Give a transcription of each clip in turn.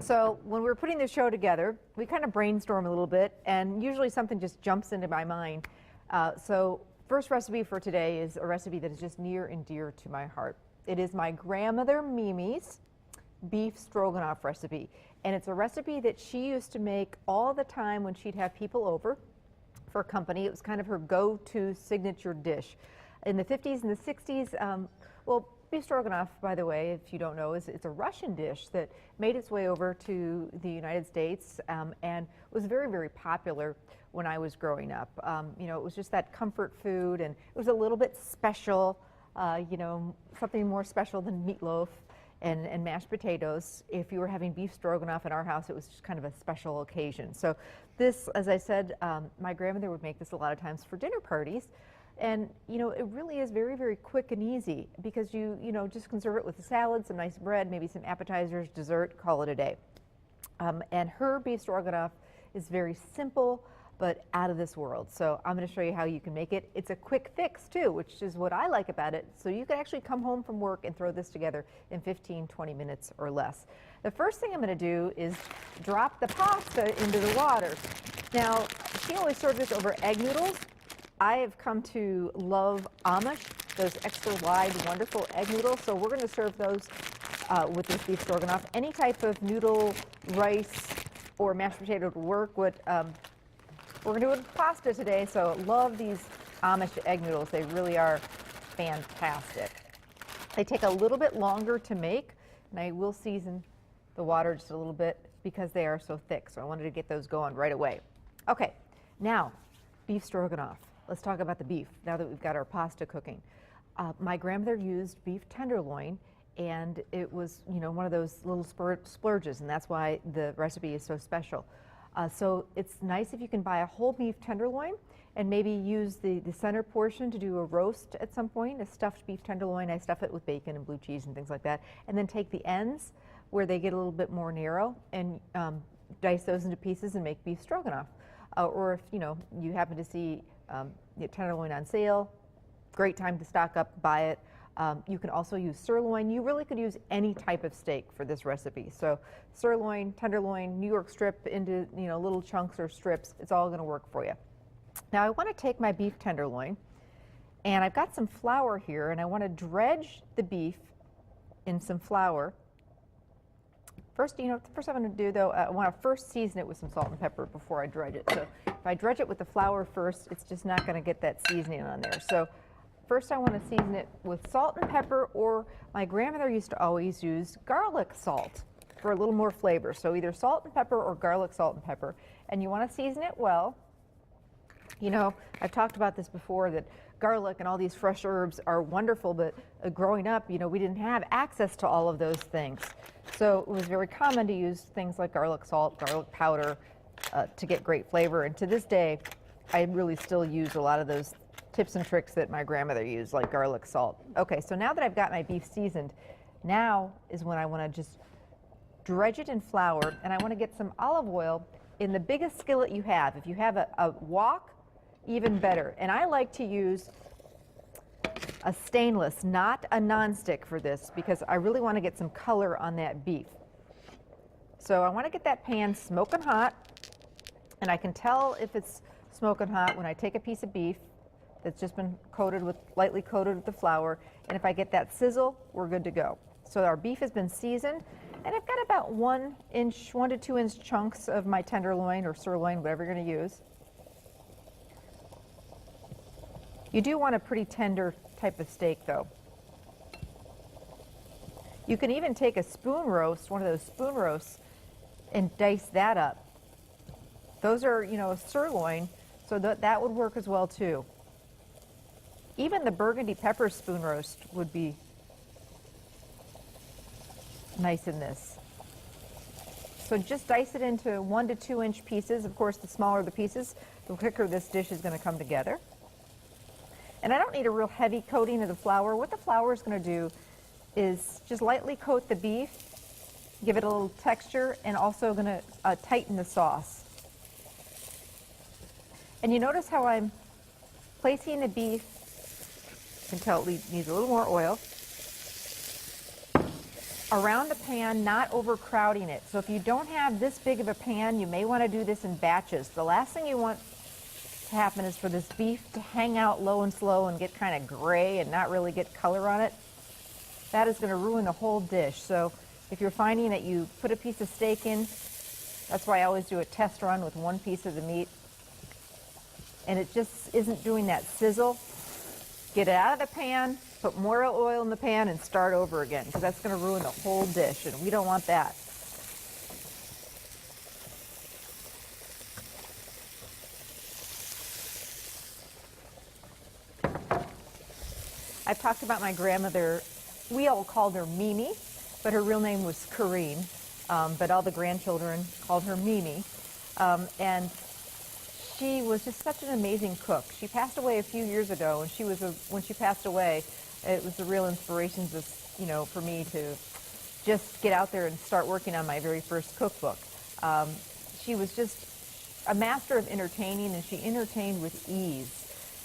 So when we're putting the show together, we kind of brainstorm a little bit, and usually something just jumps into my mind. So first recipe for today is a recipe that is just near and dear to my heart. It is my grandmother Mimi's beef stroganoff recipe, and it's a recipe that she used to make all the time when she'd have people over for company. It was kind of her go-to signature dish. In the 50s and the 60s, well, beef stroganoff, by the way, if you don't know, it's a Russian dish that made its way over to the United States and was very, very popular when I was growing up. You know, it was just that comfort food, and it was a little bit special, you know, something more special than meatloaf and mashed potatoes. If you were having beef stroganoff in our house, it was just kind of a special occasion. So this, as I said, my grandmother would make this a lot of times for dinner parties. And, you know, it really is very, very quick and easy because you know, just can serve it with a salad, some nice bread, maybe some appetizers, dessert, call it a day. And her beef stroganoff is very simple, but out of this world. So I'm going to show you how you can make it. It's a quick fix too, which is what I like about it. So you can actually come home from work and throw this together in 15, 20 minutes or less. The first thing I'm going to do is drop the pasta into the water. Now, she always served this over egg noodles. I have come to love Amish, those extra wide, wonderful egg noodles. So we're going to serve those with this beef stroganoff. Any type of noodle, rice, or mashed potato to work. We're going to do it with pasta today, so love these Amish egg noodles. They really are fantastic. They take a little bit longer to make, and I will season the water just a little bit because they are so thick. So I wanted to get those going right away. Okay, now beef stroganoff. Let's talk about the beef now that we've got our pasta cooking. My grandmother used beef tenderloin, and it was, you know, one of those little splurges, and that's why the recipe is so special. So it's nice if you can buy a whole beef tenderloin and maybe use the center portion to do a roast at some point, a stuffed beef tenderloin. I stuff it with bacon and blue cheese and things like that, and then take the ends where they get a little bit more narrow and dice those into pieces and make beef stroganoff. Or if, you know, you happen to see tenderloin on sale, great time to stock up, buy it. You can also use sirloin. You really could use any type of steak for this recipe. So sirloin, tenderloin, New York strip into, you know, little chunks or strips. It's all going to work for you. Now I want to take my beef tenderloin, and I've got some flour here, and I want to dredge the beef in some flour. First, you know, the first thing I'm going to do, though, I want to first season it with some salt and pepper before I dredge it. So if I dredge it with the flour first, it's just not going to get that seasoning on there. So first I want to season it with salt and pepper, or my grandmother used to always use garlic salt for a little more flavor. So either salt and pepper or garlic salt and pepper. And you want to season it well. You know, I've talked about this before, that garlic and all these fresh herbs are wonderful, but growing up, you know, we didn't have access to all of those things. So it was very common to use things like garlic salt, garlic powder to get great flavor. And to this day, I really still use a lot of those tips and tricks that my grandmother used, like garlic salt. Okay, so now that I've got my beef seasoned, now is when I want to just dredge it in flour, and I want to get some olive oil in the biggest skillet you have. If you have a wok, even better. And I like to use a stainless, not a nonstick for this, because I really want to get some color on that beef. So I want to get that pan smoking hot, and I can tell if it's smoking hot when I take a piece of beef that's just been coated with, lightly coated with the flour, and if I get that sizzle, we're good to go. So our beef has been seasoned, and I've got about 1 to 2 inch chunks of my tenderloin or sirloin, whatever you're going to use. You do want a pretty tender type of steak, though. You can even take a spoon roast, one of those spoon roasts, and dice that up. Those are, you know, a sirloin, so that would work as well, too. Even the burgundy pepper spoon roast would be nice in this. So just dice it into 1 to 2 inch pieces. Of course, the smaller the pieces, the quicker this dish is going to come together. And I don't need a real heavy coating of the flour. What the flour is going to do is just lightly coat the beef, give it a little texture, and also going to tighten the sauce. And you notice how I'm placing the beef. You can tell it needs a little more oil. around the pan, not overcrowding it. So if you don't have this big of a pan, you may want to do this in batches. The last thing you want to happen is for this beef to hang out low and slow and get kind of gray and not really get color on it. That is going to ruin the whole dish. So if you're finding that you put a piece of steak in, that's why I always do a test run with one piece of the meat, and it just isn't doing that sizzle, get it out of the pan, put more oil in the pan, and start over again, because that's going to ruin the whole dish, and we don't want that. I've talked about my grandmother. We all called her Mimi, but her real name was Corrine. But all the grandchildren called her Mimi. And she was just such an amazing cook. She passed away a few years ago, and when she passed away, it was a real inspiration for me to just get out there and start working on my very first cookbook. She was just a master of entertaining, and she entertained with ease.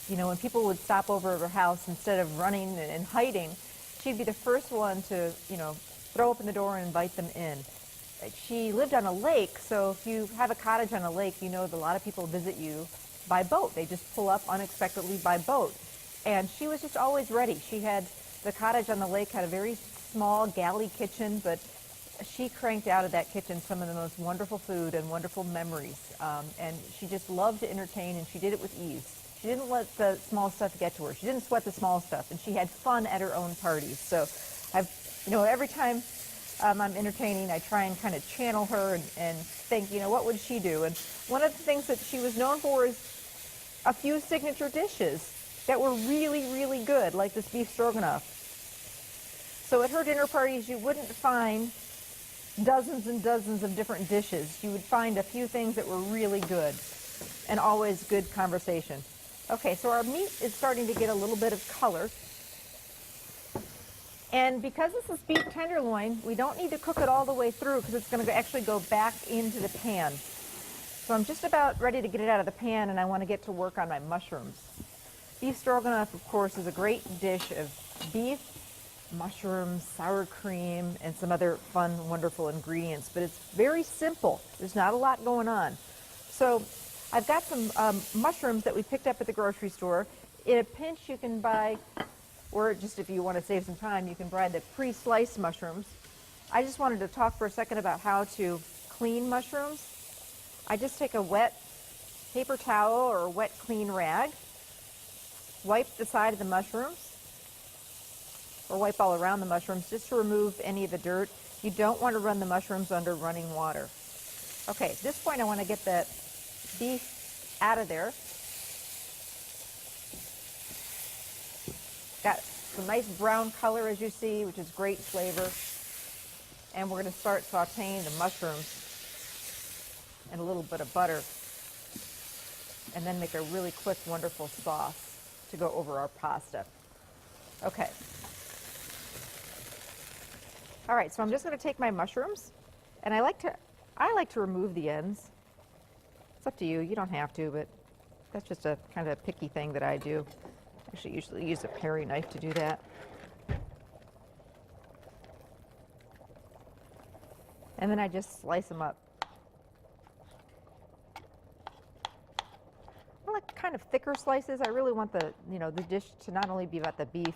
When people would stop over at her house, instead of running and hiding, she'd be the first one to, throw open the door and invite them in. She lived on a lake, so if you have a cottage on a lake, you know that a lot of people visit you by boat. They just pull up unexpectedly by boat. And she was just always ready. The cottage on the lake had a very small galley kitchen, but she cranked out of that kitchen some of the most wonderful food and wonderful memories. And she just loved to entertain, and she did it with ease. She didn't let the small stuff get to her. She didn't sweat the small stuff, and she had fun at her own parties. So every time I'm entertaining, I try and kind of channel her and think, what would she do? And one of the things that she was known for is a few signature dishes that were really, really good, like this beef stroganoff. So at her dinner parties, you wouldn't find dozens and dozens of different dishes. You would find a few things that were really good, and always good conversation. Okay, so our meat is starting to get a little bit of color. And because this is beef tenderloin, we don't need to cook it all the way through, because it's going to actually go back into the pan. So I'm just about ready to get it out of the pan, and I want to get to work on my mushrooms. Beef stroganoff, of course, is a great dish of beef, mushrooms, sour cream, and some other fun, wonderful ingredients. But it's very simple. There's not a lot going on. So I've got some mushrooms that we picked up at the grocery store. In a pinch, you can buy, or just if you want to save some time, you can buy the pre-sliced mushrooms. I just wanted to talk for a second about how to clean mushrooms. I just take a wet paper towel or a wet clean rag, wipe the side of the mushrooms, or wipe all around the mushrooms just to remove any of the dirt. You don't want to run the mushrooms under running water. Okay, at this point I want to get that beef out of there. Got some nice brown color, as you see, which is great flavor. And we're going to start sauteing the mushrooms and a little bit of butter, and then make a really quick, wonderful sauce to go over our pasta. Okay. All right, so I'm just going to take my mushrooms, and I like to remove the ends. It's up to you. You don't have to, but that's just a kind of a picky thing that I do. Actually, usually use a paring knife to do that. And then I just slice them up. I like kind of thicker slices. I really want the dish to not only be about the beef,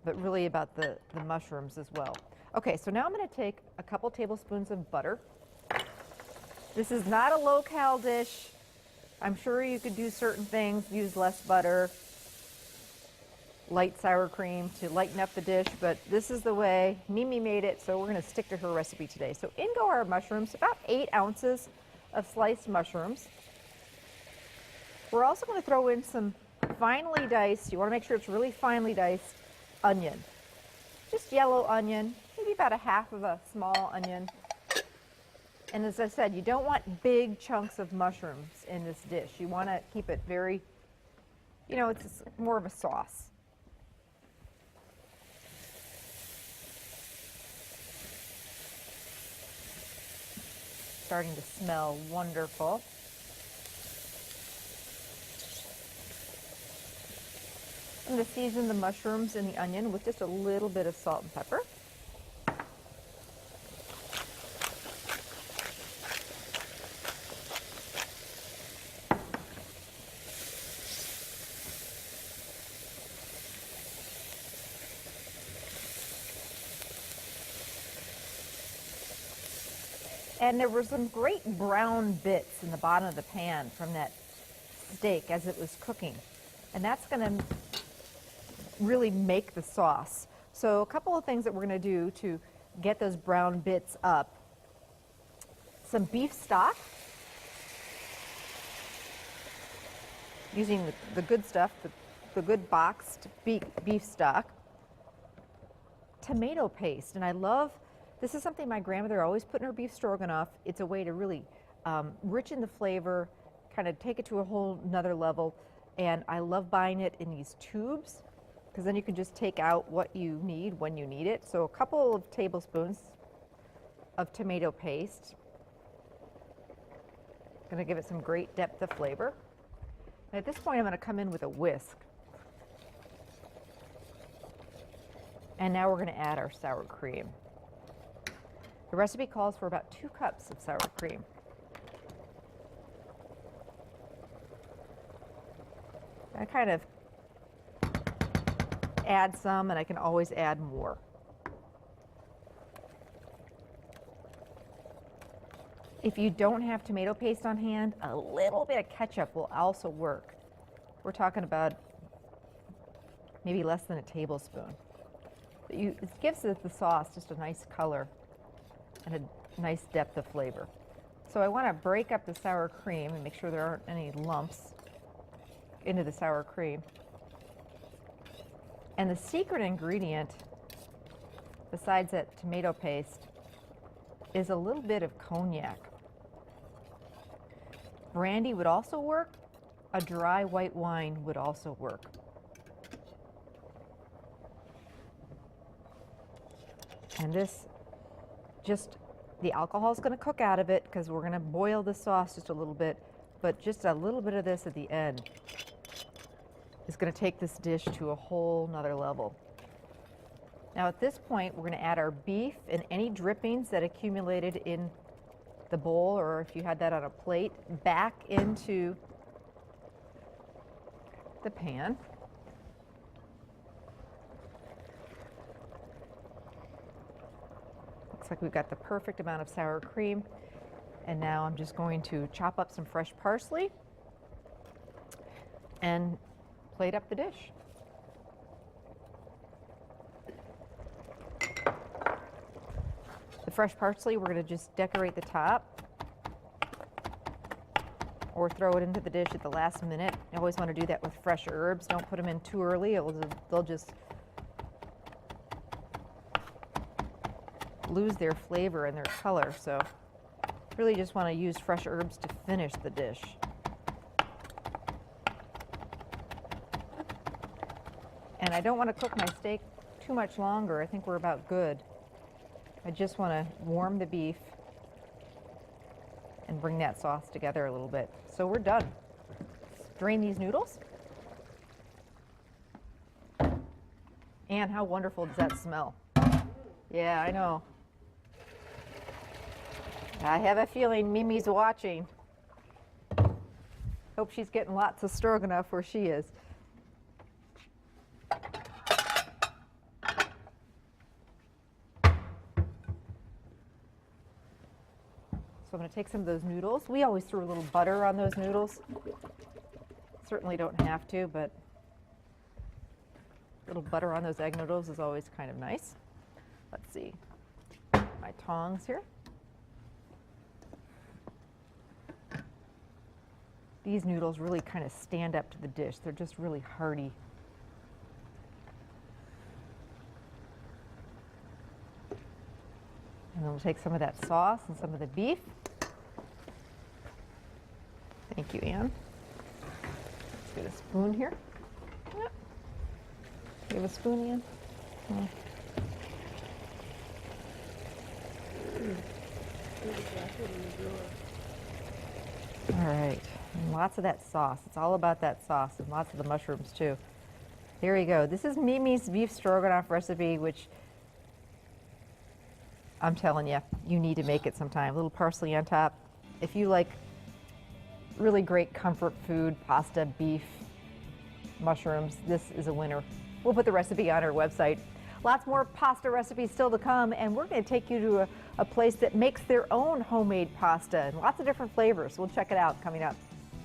but really about the mushrooms as well. Okay, so now I'm going to take a couple tablespoons of butter. This is not a low-cal dish. I'm sure you could do certain things, use less butter, light sour cream to lighten up the dish, but this is the way Mimi made it, so we're going to stick to her recipe today. So in go our mushrooms, about 8 ounces of sliced mushrooms. We're also going to throw in some finely diced, you want to make sure it's really finely diced, onion. Just yellow onion, maybe about a half of a small onion. And as I said, you don't want big chunks of mushrooms in this dish. You want to keep it very, it's more of a sauce. Starting to smell wonderful. I'm going to season the mushrooms and the onion with just a little bit of salt and pepper. And there were some great brown bits in the bottom of the pan from that steak as it was cooking. And that's going to really make the sauce. So a couple of things that we're going to do to get those brown bits up. Some beef stock, using the good stuff, the good boxed beef stock. Tomato paste, and I love, this is something my grandmother always put in her beef stroganoff. It's a way to really richen the flavor, kind of take it to a whole nother level. And I love buying it in these tubes, because then you can just take out what you need when you need it. So a couple of tablespoons of tomato paste. Going to give it some great depth of flavor. And at this point, I'm going to come in with a whisk. And now we're going to add our sour cream. The recipe calls for about 2 cups of sour cream. I kind of add some, and I can always add more. If you don't have tomato paste on hand, a little bit of ketchup will also work. We're talking about maybe less than a tablespoon. But it gives the sauce just a nice color and a nice depth of flavor. So I want to break up the sour cream and make sure there aren't any lumps into the sour cream. And the secret ingredient, besides that tomato paste, is a little bit of cognac. Brandy would also work. A dry white wine would also work. And this, just the alcohol is going to cook out of it because we're going to boil the sauce just a little bit, but just a little bit of this at the end is going to take this dish to a whole nother level. Now at this point, we're going to add our beef and any drippings that accumulated in the bowl, or if you had that on a plate, back into the pan. Looks like we've got the perfect amount of sour cream. And now I'm just going to chop up some fresh parsley and plate up the dish. The fresh parsley, we're going to just decorate the top or throw it into the dish at the last minute. You always want to do that with fresh herbs. Don't put them in too early. They'll just lose their flavor and their color. So really just want to use fresh herbs to finish the dish. And I don't want to cook my steak too much longer. I think we're about good. I just want to warm the beef and bring that sauce together a little bit. So we're done. Let's drain these noodles. And how wonderful does that smell? Yeah, I know. I have a feeling Mimi's watching. Hope she's getting lots of stroganoff where she is. So I'm going to take some of those noodles. We always throw a little butter on those noodles. Certainly don't have to, but a little butter on those egg noodles is always kind of nice. Let's see, my tongs here. These noodles really kind of stand up to the dish. They're just really hearty. And then we'll take some of that sauce and some of the beef. Thank you, Ann. Let's get a spoon here. Yep. You have a spoon, Ann? Yeah. All right, and lots of that sauce. It's all about that sauce, and lots of the mushrooms too. There you go. This is Mimi's beef stroganoff recipe, which I'm telling you, you need to make it sometime. A little parsley on top. If you like really great comfort food, pasta, beef, mushrooms, this is a winner. We'll put the recipe on our website. Lots more pasta recipes still to come, and we're going to take you to a place that makes their own homemade pasta and lots of different flavors. We'll check it out coming up.